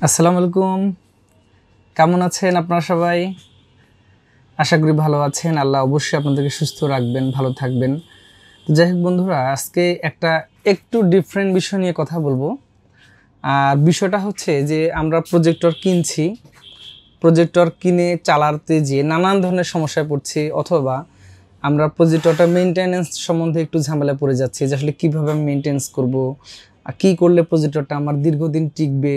আসসালামু আলাইকুম। কেমন আছেন আপনারা সবাই? আশা করি ভালো আছেন। আল্লাহ অবশ্যই আপনাদেরকে সুস্থ রাখবেন, ভালো থাকবেন। তো যাই হোক বন্ধুরা, আজকে একটা একটু ডিফারেন্ট বিষয় নিয়ে কথা বলবো। আর বিষয়টা হচ্ছে যে আমরা প্রজেক্টর কিনছি, প্রজেক্টর কিনে চালাতে যেয়ে নানান ধরনের সমস্যায় পড়ছি, অথবা আমরা প্রজেক্টরটা মেইনটেনেন্স সম্বন্ধে একটু ঝামেলায় পড়ে যাচ্ছি যে আসলে কীভাবে আমি মেইনটেনেন্স করবো, কী করলে প্রজেক্টরটা আমার দীর্ঘদিন টিকবে,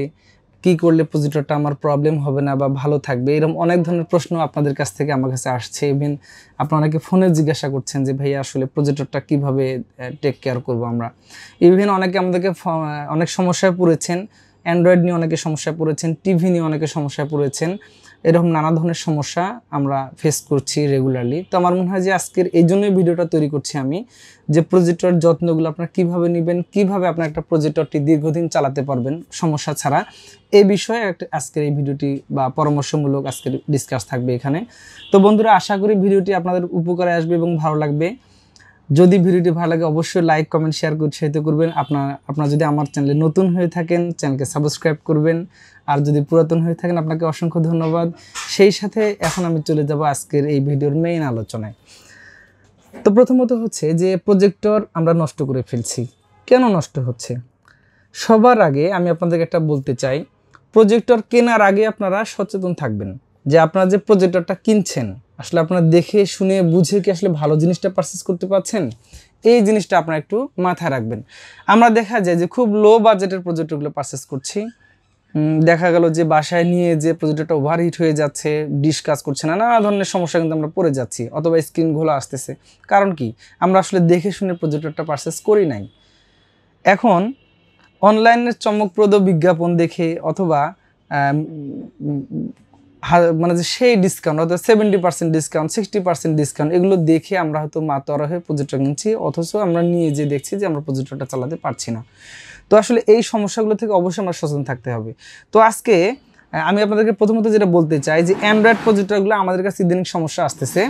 কী করলে প্রজেক্টরটা আমার প্রবলেম হবে না বা ভালো থাকবে। এরকম অনেক ধরনের প্রশ্ন আপনাদের কাছ থেকে আমার কাছে আসছে। ইভেন আপনারা অনেকে ফোনে জিজ্ঞাসা করছেন যে ভাইয়া আসলে প্রজেক্টরটা কীভাবে টেক কেয়ার করবো আমরা। ইভেন অনেকে আমাদেরকে অনেক সমস্যায় পড়েছেন, অ্যান্ড্রয়েড নিয়ে অনেকে সমস্যায় পড়েছেন, টিভি নিয়ে অনেকে সমস্যায় পড়েছেন। এরকম নানা ধরনের সমস্যা আমরা ফেস করছি রেগুলারলি। তো আমার মনে হয় যে আজকের এই জন্যই ভিডিওটা তৈরি করছি আমি, যে প্রজেক্টর যত্নগুলো আপনারা কীভাবে নেবেন, কীভাবে আপনার একটা প্রজেক্টরটি দীর্ঘদিন চালাতে পারবেন সমস্যা ছাড়া, এই বিষয়ে আজকের এই ভিডিওটি বা পরামর্শমূলক আজকের ডিসকাস থাকবে এখানে। তো বন্ধুরা, আশা করি ভিডিওটি আপনাদের উপকারে আসবে এবং ভালো লাগবে। যদি ভিডিওটি ভালো লাগে অবশ্যই লাইক, কমেন্ট, শেয়ার করে উৎসাহিত করবেন। আপনারা যদি আমার চ্যানেলে নতুন হয়ে থাকেন চ্যানেলকে সাবস্ক্রাইব করবেন, আর যদি পুরাতন হয়ে থাকেন আপনাকে অসংখ্য ধন্যবাদ। সেই সাথে এখন আমি চলে যাব আজকের এই ভিডিওর মেইন আলোচনায়। তো প্রথমত হচ্ছে যে প্রজেক্টর আমরা নষ্ট করে ফেলছি। কেন নষ্ট হচ্ছে? সবার আগে আমি আপনাদেরকে একটা বলতে চাই, প্রজেক্টর কেনার আগে আপনারা সচেতন থাকবেন যে আপনারা যে প্রজেক্টরটা কিনছেন আসলে আপনারা দেখে শুনে বুঝে কি আসলে ভালো জিনিসটা পারচেস করতে পারছেন, এই জিনিসটা আপনারা একটু মাথায় রাখবেন। আমরা দেখা যায় যে খুব লো বাজেটের প্রজেক্টরগুলো পারচেস করছি, দেখা গেল যে বাসায় নিয়ে যে প্রজেক্টরটা ওভারহিট হয়ে যাচ্ছে, ডিশ কাজ করছে না, নানা ধরনের সমস্যা কিন্তু আমরা পড়ে যাচ্ছি, অথবা স্ক্রিন ঘোলা আসতেছে। কারণ কি? আমরা আসলে দেখে শুনে প্রজেক্টরটা পারচেস করি নাই। এখন অনলাইনের চমকপ্রদ বিজ্ঞাপন দেখে অথবা মানে যে সেই ডিসকাউন্ট, অর্থাৎ 70% ডিসকাউন্ট, 60% ডিসকাউন্ট, এগুলো দেখে আমরা হয়তো মাতোয়ারা হয়ে প্রজেক্টর কিনছি, অথচ আমরা নিয়ে যে দেখছি যে আমরা প্রজেক্টরটা চালাতে পারছি না। তো আসলে এই সমস্যাগুলো থেকে অবশ্যই আমরা সচেতন থাকতে হবে। তো আজকে আমি আপনাদেরকে প্রথমত যেটা বলতে চাই যে অ্যান্ড্রয়েড প্রজেক্টরগুলো আমাদের কাছে ইদানিং সমস্যা আসতেছে,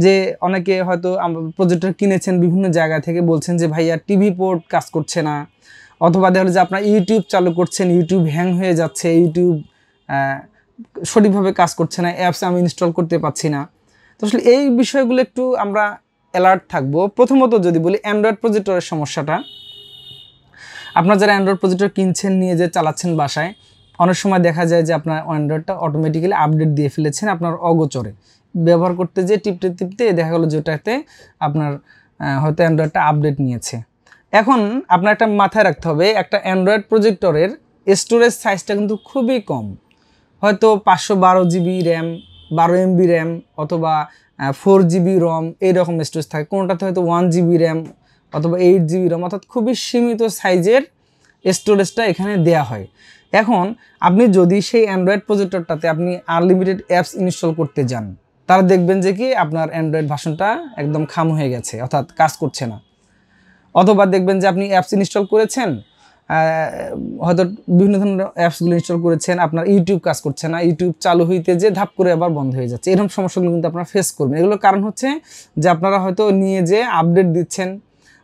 যে অনেকে হয়তো প্রজেক্টর কিনেছেন বিভিন্ন জায়গা থেকে, বলছেন যে ভাইয়া টিভি পোর্ট কাজ করছে না, অথবা দেখা হলো যে আপনার ইউটিউব চালু করছেন, ইউটিউব হ্যাং হয়ে যাচ্ছে, ইউটিউব সঠিকভাবে কাজ করছে না, অ্যাপস আমি ইনস্টল করতে পারছি না। তো আসলে এই বিষয়গুলো একটু আমরা অ্যালার্ট থাকবো। প্রথমত যদি বলি অ্যান্ড্রয়েড প্রজেক্টরের সমস্যাটা, আপনারা যারা অ্যান্ড্রয়েড প্রজেক্টর কিনছেন, নিয়ে যে চালাচ্ছেন বাসায়, অনেক সময় দেখা যায় যে আপনার অ্যান্ড্রয়েডটা অটোমেটিক্যালি আপডেট দিয়ে ফেলেছেন আপনার অগোচরে, ব্যবহার করতে যেয়ে টিপতে টিপতে দেখা গেলো যেটাতে আপনার হয়তো অ্যান্ড্রয়েডটা আপডেট নিয়েছে। এখন আপনার একটা মাথায় রাখতে হবে, একটা অ্যান্ড্রয়েড প্রজেক্টরের স্টোরেজ সাইজটা কিন্তু খুবই কম, হয়তো 512 জিবি র্যাম, 12 MB র্যাম, অথবা 4 GB রম, এইরকম স্টোরেজ থাকে। কোনোটাতে হয়তো 1 GB র্যাম অথবা 8 GB র্যাম, অর্থাৎ খুবই সীমিত সাইজের স্টোরেজটা এখানে দেয়া হয়। এখন আপনি যদি সেই অ্যান্ড্রয়েড প্রজেক্টরটাতে আপনি আনলিমিটেড অ্যাপস ইনস্টল করতে যান, তাহলে দেখবেন যে কি আপনার অ্যান্ড্রয়েড ভার্সনটা একদম খাম হয়ে গেছে, অর্থাৎ কাজ করছে না। অথবা দেখবেন যে আপনি অ্যাপস ইনস্টল করেছেন, হয়তো বিভিন্ন ধরনের অ্যাপসগুলো ইনস্টল করেছেন, আপনার ইউটিউব কাজ করছে না, ইউটিউব চালু হইতে যে ধাপ করে আবার বন্ধ হয়ে যাচ্ছে। এরকম সমস্যাগুলো কিন্তু আপনারা ফেস করবেন। এগুলোর কারণ হচ্ছে যে আপনারা হয়তো নিয়ে যে আপডেট দিচ্ছেন,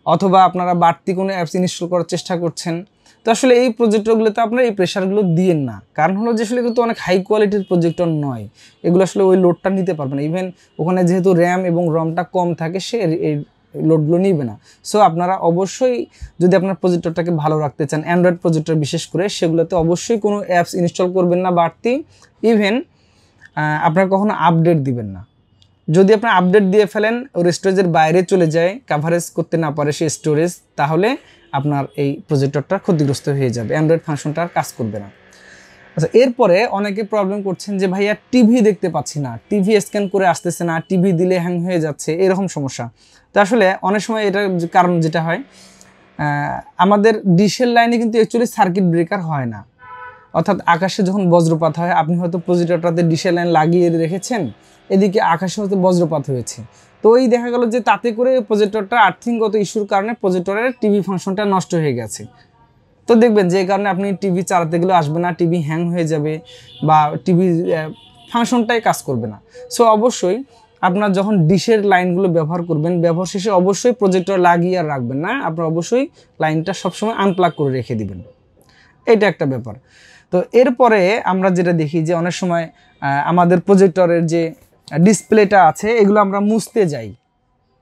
অথবা আপনারা বাড়তি কোনো অ্যাপস ইনস্টল করার চেষ্টা করছেন। তো আসলে এই প্রজেক্টরগুলোতে আপনারা এই প্রেশারগুলো দিয়েন না, কারণ হলো যে আসলে কিন্তু অনেক হাই কোয়ালিটির প্রজেক্টর নয়, এগুলো আসলে ওই লোডটা নিতে পারবে না। ইভেন ওখানে যেহেতু র্যাম এবং রমটা কম থাকে, সে এই লোডগুলো নিবে না। সো আপনারা অবশ্যই যদি আপনার প্রজেক্টরটাকে ভালো রাখতে চান, অ্যান্ড্রয়েড প্রজেক্টর বিশেষ করে, সেগুলোতে অবশ্যই কোনো অ্যাপস ইনস্টল করবেন না বাড়তি। ইভেন আপনারা কখনো আপডেট দিবেন না। যদি আপনার আপডেট দিয়ে ফেলেন, ওর স্টোরেজের বাইরে চলে যায়, কাভারেজ করতে না পারে সেই স্টোরেজ, তাহলে আপনার এই প্রজেক্টরটা ক্ষতিগ্রস্ত হয়ে যাবে, অ্যান্ড্রয়েড ফাংশনটা আর কাজ করবে না। আচ্ছা, এরপরে অনেকে প্রবলেম করছেন যে ভাইয়া টিভি দেখতে পাচ্ছি না, টিভি স্ক্যান করে আসতেছে না, টিভি দিলে হ্যাং হয়ে যাচ্ছে, এরকম সমস্যা। তো আসলে অনেক সময় এটার কারণ যেটা হয়, আমাদের ডিশের লাইনে কিন্তু অ্যাকচুয়ালি সার্কিট ব্রেকার হয় না, অর্থাৎ আকাশে যখন বজ্রপাত হয়, আপনি হয়তো প্রজেক্টরটাতে ডিশের লাইন লাগিয়ে রেখেছেন, এদিকে আকাশে হয়তো বজ্রপাত হয়েছে, তো এই দেখা গেল যে তাতে করে প্রজেক্টরটা আর্থিংগত ইস্যুর কারণে প্রজেক্টরের টিভি ফাংশনটা নষ্ট হয়ে গেছে। তো দেখবেন যে এই কারণে আপনি টিভি চালাতে গেলে আসবে না, টিভি হ্যাং হয়ে যাবে, বা টিভি ফাংশনটাই কাজ করবে না। সো অবশ্যই আপনার যখন ডিশের লাইনগুলো ব্যবহার করবেন, ব্যবহার শেষে অবশ্যই প্রজেক্টর লাগিয়ে আর রাখবেন না, আপনার অবশ্যই লাইনটা সবসময় আনপ্লাগ করে রেখে দিবেন। এটা একটা ব্যাপার। তো এরপরে আমরা যেটা দেখি যে অনেক সময় আমাদের প্রজেক্টরের যে ডিসপ্লেটা আছে এগুলো আমরা মুছতে যাই,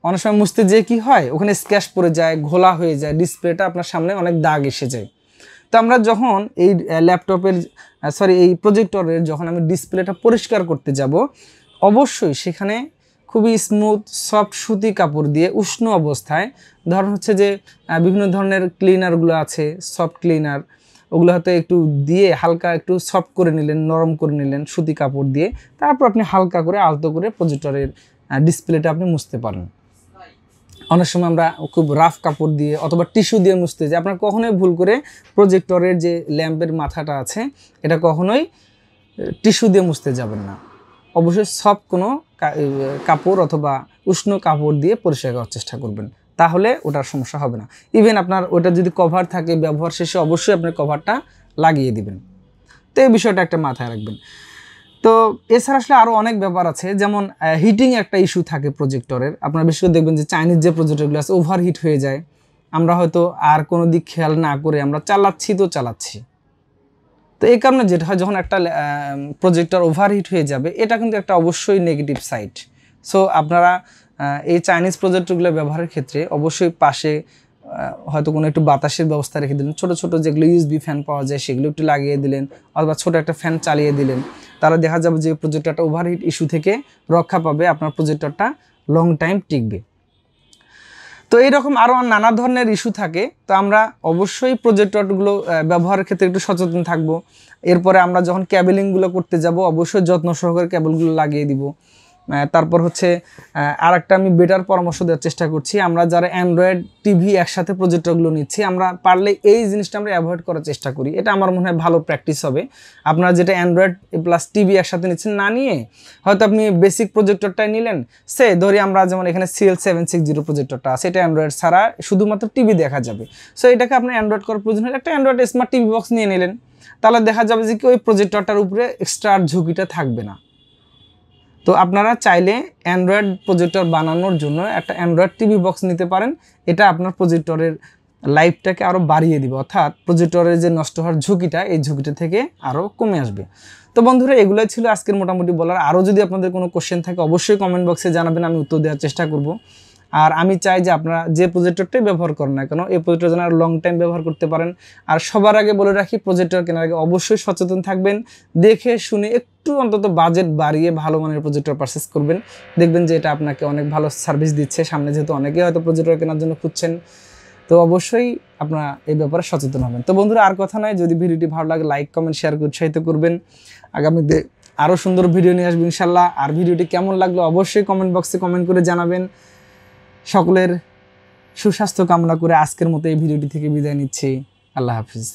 অনেক সময় মুছতে যেয়ে কি হয় ওখানে স্ক্র্যাচ পড়ে যায়, ঘোলা হয়ে যায়, ডিসপ্লেটা আপনার সামনে অনেক দাগ এসে যায়। তো আমরা যখন এই ল্যাপটপের এই প্রজেক্টরের যখন আমি ডিসপ্লেটা পরিষ্কার করতে যাব, অবশ্যই সেখানে খুবই স্মুথ সফট সুতি কাপড় দিয়ে উষ্ণ অবস্থায়, ধরুন হচ্ছে যে বিভিন্ন ধরনের ক্লিনারগুলো আছে, সফট ক্লিনার, ওগুলো হয়তো একটু দিয়ে হালকা একটু সফট করে নিলেন, নরম করে নিলেন সুতি কাপড় দিয়ে, তারপর আপনি হালকা করে আলতো করে প্রজেক্টরের ডিসপ্লেটা আপনি মুছতে পারেন। অনেক সময় আমরা খুব রাফ কাপড় দিয়ে অথবা টিস্যু দিয়ে মুছতে যাই। আপনার কখনোই ভুল করে প্রজেক্টরের যে ল্যাম্পের মাথাটা আছে এটা কখনোই টিস্যু দিয়ে মুছতে যাবেন না, অবশ্যই সফট কোনো কাপড় অথবা উষ্ণ কাপড় দিয়ে পরিষ্কার করার চেষ্টা করবেন, তাহলে ওটার সমস্যা হবে না। ইভেন আপনার ওটা যদি কভার থাকে ব্যবহার শেষে অবশ্যই আপনি কভারটা লাগিয়ে দিবেন। তো এই বিষয়টা একটা মাথায় রাখবেন। তো এছাড়া আসলে আরও অনেক ব্যাপার আছে, যেমন হিটিং একটা ইস্যু থাকে প্রজেক্টরের। আপনারা বেশি করে দেখবেন যে চাইনিজ যে প্রজেক্টরগুলো আছে ওভারহিট হয়ে যায়, আমরা হয়তো আর কোনো দিক খেয়াল না করে আমরা চালাচ্ছি। তো এই কারণে যেটা হয় যখন একটা প্রজেক্টর ওভারহিট হয়ে যাবে, এটা কিন্তু একটা অবশ্যই নেগেটিভ সাইড। সো আপনারা এই চাইনিজ প্রজেক্টরগুলো ব্যবহারের ক্ষেত্রে অবশ্যই পাশে হয়তো কোনো একটু বাতাসের ব্যবস্থা রেখে দিলেন, ছোটো ছোটো যেগুলো ইউএসবি ফ্যান পাওয়া যায় সেগুলো একটু লাগিয়ে দিলেন, অথবা ছোটো একটা ফ্যান চালিয়ে দিলেন, তাহলে দেখা যাবে যে প্রজেক্টরটা ওভারহিট ইস্যু থেকে রক্ষা পাবে, আপনার প্রজেক্টরটা লং টাইম টিকবে। তো এইরকম আরও নানা ধরনের ইস্যু থাকে। তো আমরা অবশ্যই প্রজেক্টরগুলো ব্যবহারের ক্ষেত্রে একটু সচেতন থাকব। এরপরে আমরা যখন ক্যাবেলিংগুলো করতে যাব অবশ্যই যত্ন সহকারে কেবলগুলো লাগিয়ে দিব। তারপর হচ্ছে আর একটা আমি বেটার পরামর্শ দেওয়ার চেষ্টা করছি, আমরা যারা অ্যান্ড্রয়েড টিভি একসাথে প্রজেক্টরগুলো নিচ্ছি, আমরা পারলে এই জিনিসটা আমরা অ্যাভয়েড করার চেষ্টা করি। এটা আমার মনে হয় ভালো প্র্যাকটিস হবে। আপনারা যেটা অ্যান্ড্রয়েড প্লাস টিভি একসাথে নিচ্ছেন না নিয়ে হয়তো আপনি বেসিক প্রজেক্টরটাই নিলেন, ধরি আমরা যেমন এখানে CL760 প্রজেক্টরটা আছে, এটা অ্যান্ড্রয়েড ছাড়া শুধুমাত্র টিভি দেখা যাবে। সো এটাকে আপনি অ্যান্ড্রয়েড করার প্রয়োজন হলে একটা অ্যান্ড্রয়েড স্মার্ট টিভি বক্স নিয়ে নিলেন, তাহলে দেখা যাবে যে কি ওই প্রজেক্টরটার উপরে এক্সট্রা ঝুঁকিটা থাকবে না। তো আপনারা চাইলে অ্যান্ড্রয়েড প্রজেক্টর বানানোর জন্য একটা অ্যান্ড্রয়েড টিভি বক্স নিতে পারেন। এটা আপনার প্রজেক্টরের লাইফটাকে আরও বাড়িয়ে দিবে, অর্থাৎ প্রজেক্টরের যে নষ্ট হওয়ার ঝুঁকিটা, এই ঝুঁকিটা থেকে আরও কমে আসবে। তো বন্ধুরা, এগুলোই ছিল আজকের মোটামুটি বলার। আরও যদি আপনাদের কোনো কোশ্চেন থাকে অবশ্যই কমেন্ট বক্সে জানাবেন, আমি উত্তর দেওয়ার চেষ্টা করব। আর আমি চাই যে আপনারা যে প্রজেক্টরটাই ব্যবহার করেন না কেন, এই প্রজেক্টর যেন আর লং টাইম ব্যবহার করতে পারেন। আর সবার আগে বলে রাখি, প্রজেক্টর কেনার আগে অবশ্যই সচেতন থাকবেন, দেখে শুনে একটু অন্তত বাজেট বাড়িয়ে ভালো মানের প্রজেক্টর পারচেস করবেন। দেখবেন যে এটা আপনাকে অনেক ভালো সার্ভিস দিচ্ছে। সামনে যেহেতু অনেকেই হয়তো প্রজেক্টর কেনার জন্য খুঁজছেন, তো অবশ্যই আপনারা এই ব্যাপারে সচেতন হবেন। তো বন্ধুরা, আর কথা নয়, যদি ভিডিওটি ভালো লাগে লাইক কমেন্ট শেয়ার করে উৎসাহিত করবেন। আগামীতে আরও সুন্দর ভিডিও নিয়ে আসবে ইনশাল্লাহ। আর ভিডিওটি কেমন লাগলো অবশ্যই কমেন্ট বক্সে কমেন্ট করে জানাবেন। সকলের সুস্বাস্থ্য কামনা করে আজকের মতো এই ভিডিওটি থেকে বিদায় নিচ্ছি। আল্লাহ হাফিজ।